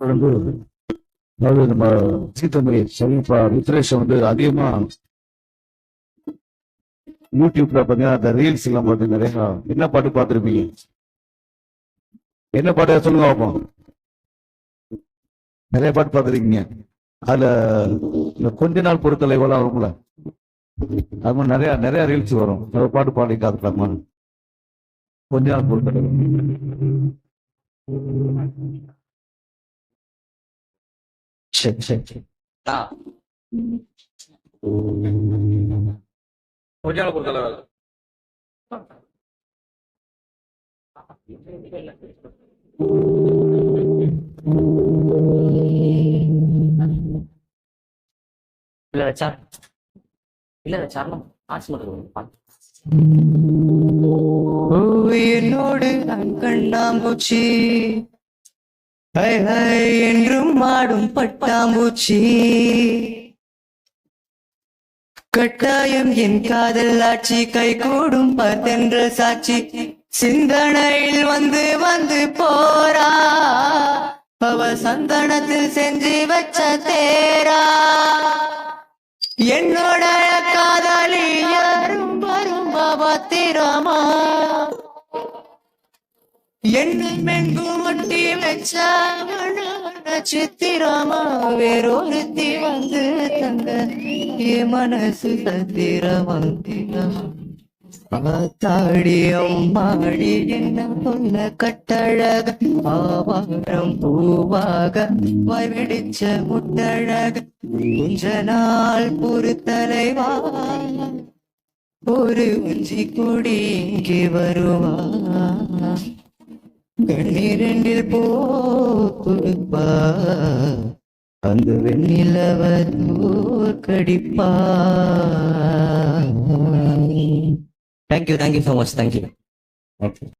வந்து அதாவது நம்ம சீத்தமணி சரிப்பா ருத்ரேஷ் வந்து அதிகமா யூடியூப்ல பாத்தீங்கன்னா அந்த ரீல்ஸ் எல்லாம் பார்த்து நிறைய என்ன பாட்டு பார்த்துருப்பீங்க? என்ன பாட்டு சொல்லுங்க பார்ப்போம். நிறைய பாட்டு பார்த்துருக்கீங்க. அதுல இந்த கொஞ்ச நாள் பொறுத்தலைவெல்லாம் வரும்ல, அது மாதிரி நிறைய நிறைய ரீல்ஸ் வரும். ஒரு பாட்டு பாடி காத்துக்கலாமா? கொஞ்ச நாள் பொறுத்தலை. சரி சரி சரி. கொஞ்ச நாள் பொறுத்தல இல்ல சார், இல்ல சரணம் ஆட்சி மட்டும் என்னோடு கண்ணாம்பூச்சி என்றும் ஆடும் பட்டாம்பூச்சி கட்டாயம் என் காதல் ஆட்சி கை கூடும் பார்த்தென்ற சாட்சி சிந்தனையில் வந்து வந்து போரா அவ சந்தனத்தில் செஞ்சு வச்ச தேரா என்னோட காதலி யாரும் வரும் பத்திரமா என்னை மெங்கும் ஒட்டி வச்ச சித்திரமா வேறொருத்தி வந்து தங்க என் மனசு தத்திரமா தாடி அம்மாடி என்ன சொல்ல கட்டழக ஆவாரம் பூவாக வாய் வெடிச்ச முட்டழக கொஞ்ச நாள் பொறுத்தலைவா ஒரு உஞ்சி கூடி இங்கே வருவா கண்ணீரண்டில் போ கொடுப்பா அந்த வெண்ணிலவ தோற்கடிப்பா. Thank you so much. Thank you. Okay.